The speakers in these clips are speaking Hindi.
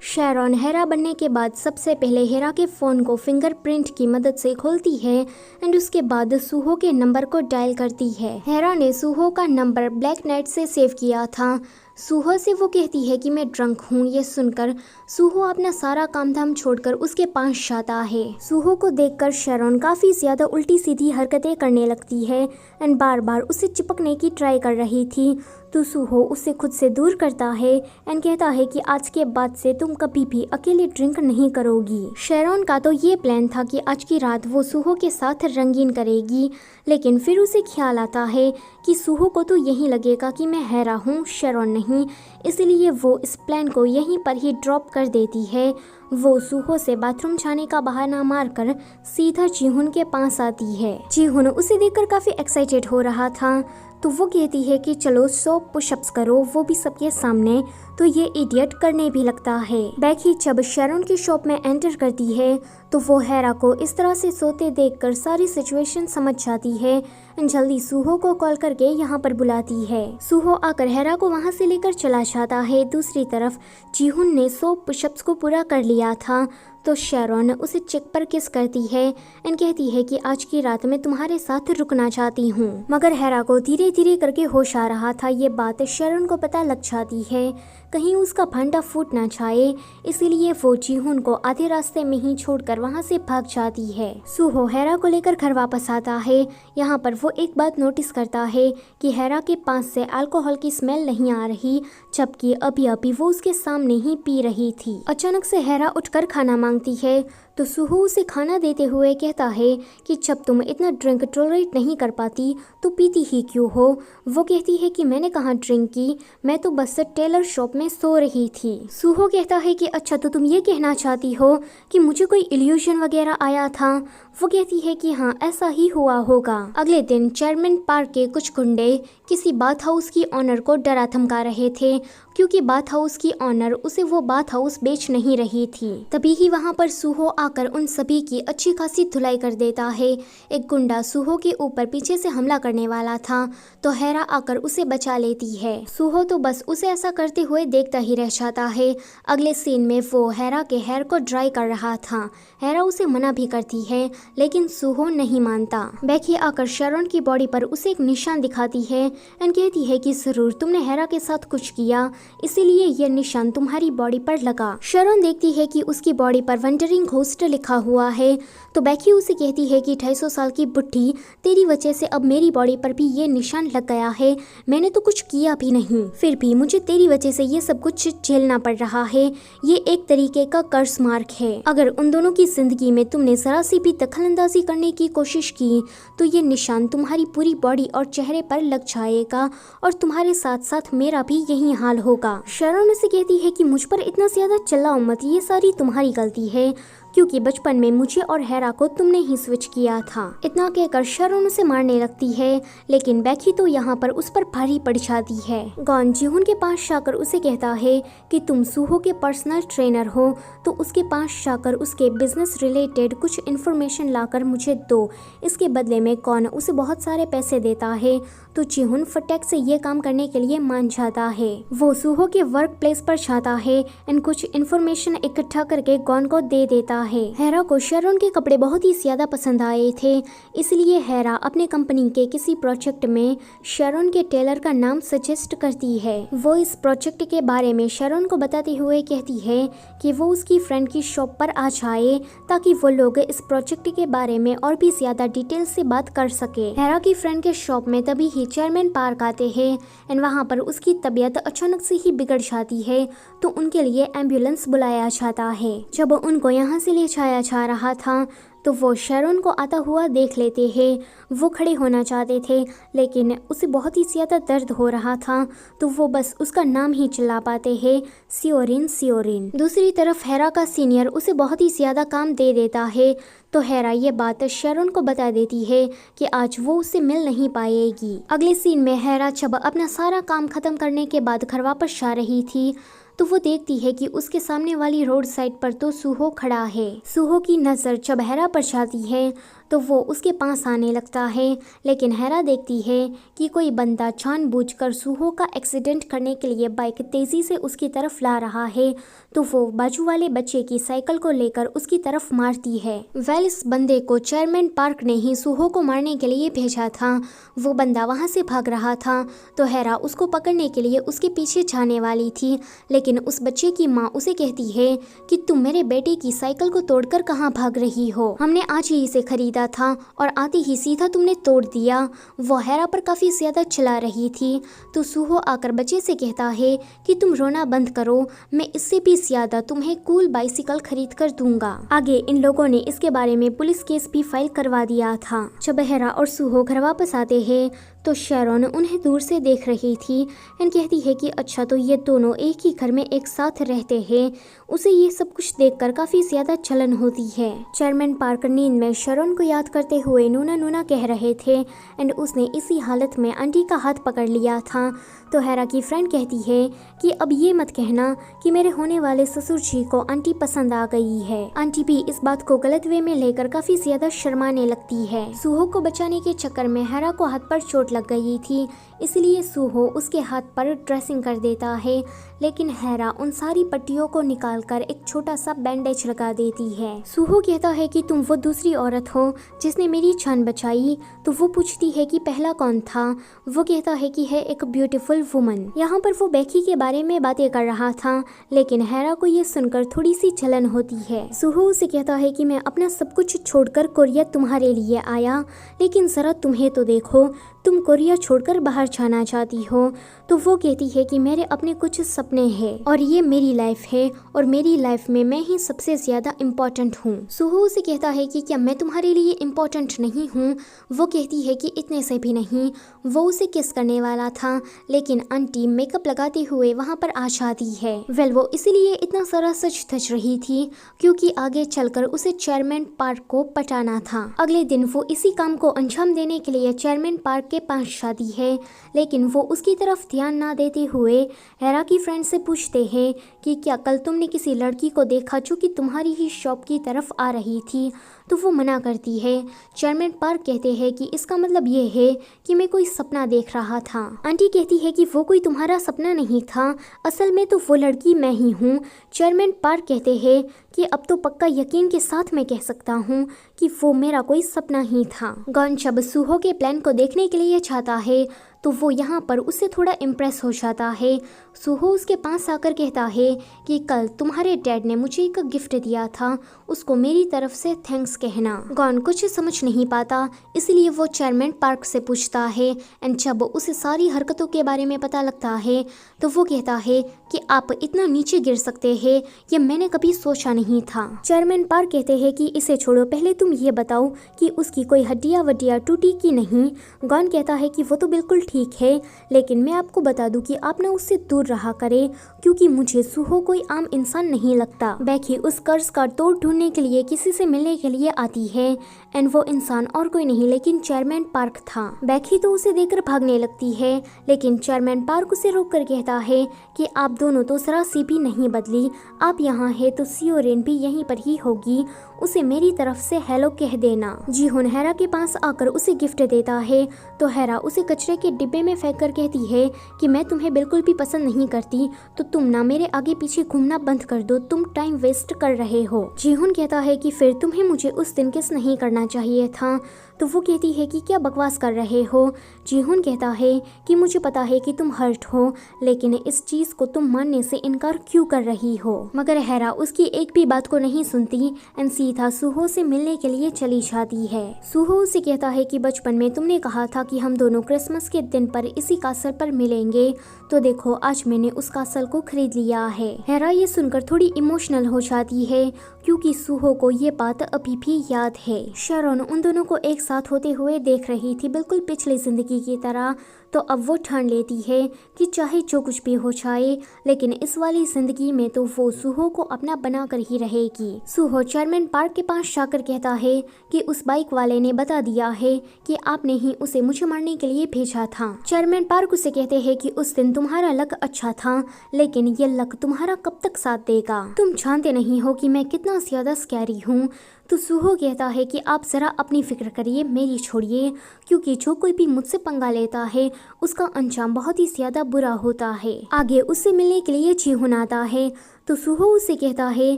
शैरॉन हेरा बनने के बाद सबसे पहले हेरा के फ़ोन को फिंगरप्रिंट की मदद से खोलती है एंड उसके बाद सूहो के नंबर को डायल करती है। हेरा ने सूहो का नंबर ब्लैक नाइट से सेव किया था। सूहो से वो कहती है कि मैं ड्रंक हूँ। ये सुनकर सूहो अपना सारा काम धाम छोड़कर उसके पास जाता है। सूहो को देखकर शैरॉन काफ़ी ज़्यादा उल्टी सीधी हरकतें करने लगती है एंड बार बार उसे चिपकने की ट्राई कर रही थी। तो सूहो उसे खुद से दूर करता है एंड कहता है कि आज के बाद से तुम कभी भी अकेले ड्रिंक नहीं करोगी। शैरॉन का तो ये प्लान था कि आज की रात वो सूहो के साथ रंगीन करेगी, लेकिन फिर उसे ख्याल आता है कि सूहो को तो यही लगेगा कि मैं हेरा हूँ, शैरॉन नहीं, इसलिए वो इस प्लान को यहीं पर ही ड्रॉप कर देती है। वो सूहो से बाथरूम जाने का बहाना मारकर सीधा जीहुन के पास आती है। जीहुन उसे देखकर काफ़ी एक्साइटेड हो रहा था, तो वो कहती है कि चलो 100 पुशअप्स करो, वो भी सबके सामने। तो ये इडियट करने भी लगता है। बेकी जब शैरॉन की शॉप में एंटर करती है तो वो हेरा को इस तरह से सोते देखकर सारी सिचुएशन समझ जाती है एंड जल्दी सूहो को कॉल करके यहाँ पर बुलाती है। सूहो आकर हेरा को वहाँ से लेकर चला जाता है। दूसरी तरफ जीहुन ने 100 पुशअप्स को पूरा कर लिया था, तो शैरॉन उसे चेक पर किस करती है एंड कहती है कि आज की रात में तुम्हारे साथ रुकना चाहती हूँ। मगर हेरा को धीरे धीरे करके होश आ रहा था। ये बात शैरॉन को पता लग जाती है, कहीं उसका फंडा फूट ना जाए, इसीलिए वो जीहुन को आधे रास्ते में ही छोड़कर वहाँ से भाग जाती है। सूहो हेरा को लेकर घर वापस आता है। यहाँ पर वो एक बात नोटिस करता है कि हेरा के पास से अल्कोहल की स्मेल नहीं आ रही, जबकि अभी अभी वो उसके सामने ही पी रही थी। अचानक से हेरा उठकर खाना मांगती है, तो सूहो उसे खाना देते हुए कहता है कि जब तुम इतना ड्रिंक टॉलरेट नहीं कर पाती तो पीती ही क्यों हो। वो कहती है कि मैंने कहाँ ड्रिंक की, मैं तो बस टेलर शॉप में सो रही थी। सूहो कहता है कि अच्छा, तो तुम ये कहना चाहती हो कि मुझे कोई इल्यूजन वगैरह आया था। वो कहती है कि हाँ, ऐसा ही हुआ होगा। अगले दिन चेयरमैन पार्क के कुछ गुंडे किसी बाथ हाउस की ऑनर को डरा धमका रहे थे, क्योंकि बाथ हाउस की ऑनर उसे वो बाथ हाउस बेच नहीं रही थी। तभी ही वहाँ पर सूहो आकर उन सभी की अच्छी खासी धुलाई कर देता है। एक गुंडा सूहो के ऊपर पीछे से हमला करने वाला था, तो हेरा आकर उसे बचा लेती है। सूहो तो बस उसे ऐसा करते हुए देखता ही रह जाता है। अगले सीन में वो हेरा के हेयर को ड्राई कर रहा था। हेरा उसे मना भी करती है, लेकिन सूहो नहीं मानता। बेकी आकर शैरॉन की बॉडी पर उसे एक निशान दिखाती है एंड कहती है कि जरूर तुमने हेरा के साथ कुछ किया, इसीलिए यह निशान तुम्हारी बॉडी पर लगा। शैरॉन देखती है कि उसकी बॉडी पर वंडरिंग घोस्ट लिखा हुआ है, तो बेकी उसे कहती है कि 250 साल की बुढ़ी, तेरी वजह से अब मेरी बॉडी पर भी ये निशान लग गया है। मैंने तो कुछ किया भी नहीं, फिर भी मुझे तेरी वजह से ये सब कुछ झेलना पड़ रहा है। ये एक तरीके का कर्ज मार्क है। अगर उन दोनों की जिंदगी में तुमने जरा सी भी दखलंदाजी करने की कोशिश की तो ये निशान तुम्हारी पूरी बॉडी और चेहरे पर लग जाएगा और तुम्हारे साथ साथ मेरा भी यही हाल होगा। शैरॉन उसे कहती है कि मुझ पर इतना ज्यादा चिल्लाओ मत, ये सारी तुम्हारी गलती है, क्योंकि बचपन में मुझे और हेरा को तुमने ही स्विच किया था। इतना कहकर शैरॉन उसे मारने लगती है, लेकिन बेकी तो यहाँ पर उस पर भारी पड़ जाती है। गॉन जीहुन के पास जाकर उसे कहता है कि तुम सूहो के पर्सनल ट्रेनर हो, तो उसके पास जाकर उसके बिजनेस रिलेटेड कुछ इन्फॉर्मेशन लाकर मुझे दो। इसके बदले में गॉन उसे बहुत सारे पैसे देता है, तो जीहुन फटैक से ये काम करने के लिए मान जाता है। वो सूहो के वर्क प्लेस पर जाता है एंड कुछ इन्फॉर्मेशन इकट्ठा करके गॉन को दे देता है। हेरा को शैरॉन के कपड़े बहुत ही ज्यादा पसंद आए थे, इसलिए हेरा अपने कंपनी के किसी प्रोजेक्ट में शैरॉन के टेलर का नाम सजेस्ट करती है। वो इस प्रोजेक्ट के बारे में शैरॉन को बताते हुए कहती है कि वो उसकी फ्रेंड की शॉप पर आ जाए, ताकि वो लोग इस प्रोजेक्ट के बारे में और भी ज्यादा डिटेल से बात कर सके। हेरा की फ्रेंड के शॉप में तभी ही चेयरमैन पार्क आते हैं एंड वहाँ पर उसकी तबीयत अचानक से ही बिगड़ जाती है, तो उनके लिए एम्बुलेंस बुलाया जाता है। जब उनको यहाँ से ले जाया जा रहा था तो वो शैरॉन को आता हुआ देख लेते हैं। वो खड़े होना चाहते थे, लेकिन उसे बहुत ही ज़्यादा दर्द हो रहा था, तो वो बस उसका नाम ही चिल्ला पाते हैं, सियोरिन सियोरिन। दूसरी तरफ हेरा का सीनियर उसे बहुत ही ज़्यादा काम दे देता है, तो हेरा ये बात शैरॉन को बता देती है कि आज वो उससे मिल नहीं पाएगी। अगले सीन में हेरा जब अपना सारा काम खत्म करने के बाद घर वापस जा रही थी, तो वो देखती है कि उसके सामने वाली रोड साइड पर तो सूहो खड़ा है। सूहो की नज़र जब हेरा पर जाती है तो वो उसके पास आने लगता है, लेकिन हेरा देखती है कि कोई बंदा जानबूझकर सूहो का एक्सीडेंट करने के लिए बाइक तेजी से उसकी तरफ ला रहा है। तो वो बाजू वाले बच्चे की साइकिल को लेकर उसकी तरफ मारती है। इस बंदे को चेयरमैन पार्क ने ही सूहो को मारने के लिए भेजा था। वो बंदा वहां से भाग रहा था, तो हेरा उसको पकड़ने के लिए उसके पीछे जाने वाली थी, लेकिन उस बच्चे की माँ उसे कहती है कि तुम मेरे बेटे की साइकिल को तोड़कर कहाँ भाग रही हो, हमने आज ही इसे खरीदा था और आते ही सीधा तुमने तोड़ दिया। वो हेरा पर काफी ज्यादा चिल्ला रही थी। तो सूहो आकर बच्चे से कहता है कि तुम रोना बंद करो, मैं इससे भी ज्यादा तुम्हें कूल बाइसिकल खरीद कर दूंगा। आगे इन लोगों ने इसके बारे में पुलिस केस भी फाइल करवा दिया था। जब हेरा और सूहो घर वापस आते हैं तो शैरॉन उन्हें दूर से देख रही थी एंड कहती है कि अच्छा, तो ये दोनों एक ही घर में एक साथ रहते हैं। उसे ये सब कुछ देखकर काफी ज्यादा जलन होती है। चेयरमैन पार्क नींद में शैरॉन को याद करते हुए नूना नूना कह रहे थे एंड उसने इसी हालत में आंटी का हाथ पकड़ लिया था। तो हेरा की फ्रेंड कहती है कि अब ये मत कहना कि मेरे होने वाले ससुर जी को आंटी पसंद आ गई है। आंटी भी इस बात को गलत वे में लेकर काफी ज्यादा शर्माने लगती है। सूहो को बचाने के चक्कर में हेरा को हाथ पर चोट लग गई थी, इसलिए सूहो उसके हाथ पर ड्रेसिंग कर देता है, लेकिन हेरा उन सारी पट्टियों को निकालकर एक छोटा सा बैंडेज लगा देती है। सूहो कहता है कि तुम वो दूसरी औरत हो जिसने मेरी जान बचाई। तो वो पूछती है कि पहला कौन था। वो कहता है कि है एक ब्यूटीफुल वुमन। यहाँ पर वो बेकी के बारे में बातें कर रहा था, लेकिन हेरा को ये सुनकर थोड़ी सी जलन होती है। सूहो उसे कहता है कि मैं अपना सब कुछ छोड़कर कोरिया तुम्हारे लिए आया, लेकिन जरा तुम्हें तो देखो, तुम कोरिया छोड़कर बाहर जाना चाहती हो। तो वो कहती है कि मेरे अपने कुछ सपने हैं और ये मेरी लाइफ है और मेरी लाइफ में मैं ही सबसे ज्यादा इम्पोर्टेंट हूँ। सूहो उसे कहता है कि क्या मैं तुम्हारे लिए इम्पोर्टेंट नहीं हूँ। वो कहती है कि इतने से भी नहीं। वो उसे किस करने वाला था, लेकिन आंटी मेकअप लगाते हुए वहाँ पर आ जाती है। वो इसीलिए इतना सारा सच धज रही थी क्योंकि आगे चलकर उसे चेयरमैन पार्क को पटाना था। अगले दिन वो इसी काम को अंजाम देने के लिए चेयरमैन पार्क के पास जाती है, लेकिन वो उसकी तरफ ध्यान ना देते हुए हेरा की फ्रेंड से पूछते हैं कि क्या कल तुमने किसी लड़की को देखा जो कि तुम्हारी ही शॉप की तरफ आ रही थी। तो वो मना करती है। चेयरमैन पार्क कहते हैं कि इसका मतलब ये है कि मैं कोई सपना देख रहा था। आंटी कहती है कि वो कोई तुम्हारा सपना नहीं था, असल में तो वो लड़की मैं ही हूँ। चेयरमैन पार्क कहते हैं कि अब तो पक्का यकीन के साथ मैं कह सकता हूँ कि वो मेरा कोई सपना ही था। गॉन जब सूहो के प्लान को देखने के लिए चाहता है तो वो यहाँ पर उससे थोड़ा इम्प्रेस हो जाता है। सूहो उसके पास आकर कहता है कि कल तुम्हारे डैड ने मुझे एक गिफ्ट दिया था, उसको मेरी तरफ से थैंक्स कहना। गॉन कुछ समझ नहीं पाता, इसलिए वो चेयरमैन पार्क से पूछता है एंड जब उसे सारी हरकतों के बारे में पता लगता है तो वो कहता है कि आप इतना नीचे गिर सकते हैं, ये मैंने कभी सोचा नहीं था। चेयरमैन पार्क कहते हैं कि इसे छोड़ो, पहले तुम ये बताओ कि उसकी कोई हड्डियां वड्डियां टूटी कि नहीं। गॉन कहता है कि वो तो बिल्कुल ठीक है, लेकिन मैं आपको बता दूं कि आप ना उससे दूर रहा करे क्योंकि मुझे सूहो कोई आम इंसान नहीं लगता। बेकी उस कर्ज का तोड़ ढूंढने के लिए किसी से मिलने के लिए आती है एंड वो इंसान और कोई नहीं लेकिन चेयरमैन पार्क था। बेकी तो उसे देखकर भागने लगती है, लेकिन चेयरमैन पार्क उसे रोककर कहता है कि आप दोनों तो जरा सी भी नहीं बदली, आप यहाँ है तो सियोरेन भी यहीं पर ही होगी, उसे मेरी तरफ से हेलो कह देना। जीहुन हेरा के पास आकर उसे गिफ्ट देता है तो हेरा उसे कचरे के डिब्बे में फेंक कर कहती है कि मैं तुम्हें बिल्कुल भी पसंद नहीं करती, तो तुम ना मेरे आगे पीछे घूमना बंद कर दो, तुम टाइम वेस्ट कर रहे हो। जीहुन कहता है कि फिर तुम्हें मुझे उस दिन किस नहीं करना चाहिए था। तो वो कहती है कि क्या बकवास कर रहे हो। जीहुन कहता है कि मुझे पता है कि तुम हर्ट हो, लेकिन इस चीज को तुम मानने से इनकार क्यों कर रही हो। मगर हेरा उसकी एक भी बात को नहीं सुनती एंड सीधा सूहो से मिलने के लिए चली जाती है। सूहो उसे कहता है कि बचपन में तुमने कहा था कि हम दोनों क्रिसमस के दिन पर इसी कासल पर मिलेंगे, तो देखो आज मैंने उस कासल को खरीद लिया है। हेरा ये सुनकर थोड़ी इमोशनल हो जाती है क्योंकि सूहो को ये बात अभी भी याद है। शैरॉन उन दोनों को एक साथ होते हुए देख रही थी, बिल्कुल पिछली जिंदगी की तरह। तो अब वो ठान लेती है कि चाहे जो कुछ भी हो जाए, लेकिन इस वाली जिंदगी में तो वो सूहो को अपना बना कर ही रहेगी। सूहो चेयरमैन पार्क के पास जाकर कहता है कि उस बाइक वाले ने बता दिया है कि आपने ही उसे मुझे मारने के लिए भेजा था। चेयरमैन पार्क उसे कहते हैं कि उस दिन तुम्हारा लक अच्छा था, लेकिन ये लक तुम्हारा कब तक साथ देगा। तुम जानते नहीं हो कि मैं कितना ज्यादा स्कैरी हूँ, तो सूहो कहता है कि आप ज़रा अपनी फिक्र करिए, मेरी छोड़िए, क्योंकि जो कोई भी मुझसे पंगा लेता है उसका अंजाम बहुत ही ज़्यादा बुरा होता है। आगे उससे मिलने के लिए जीहुन आता है तो सूहो उससे कहता है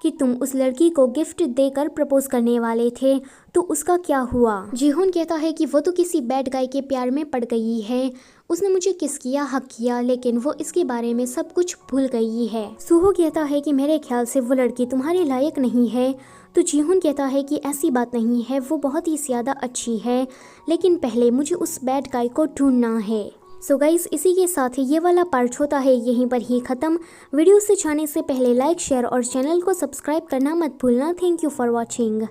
कि तुम उस लड़की को गिफ्ट देकर प्रपोज करने वाले थे, तो उसका क्या हुआ। जीहुन कहता है कि वो तो किसी बैड गाय के प्यार में पड़ गई है, उसने मुझे किस किया, हक किया, लेकिन वो इसके बारे में सब कुछ भूल गई है। सूहो कहता है कि मेरे ख्याल से वो लड़की तुम्हारे लायक नहीं है। तो जीहुन कहता है कि ऐसी बात नहीं है, वो बहुत ही ज़्यादा अच्छी है, लेकिन पहले मुझे उस बैड गाय को ढूंढना है। सो गाइस, इसी के साथ ही ये वाला पार्ट होता है यहीं पर ही ख़त्म। वीडियो से जाने से पहले लाइक, शेयर और चैनल को सब्सक्राइब करना मत भूलना। Thank you for watching.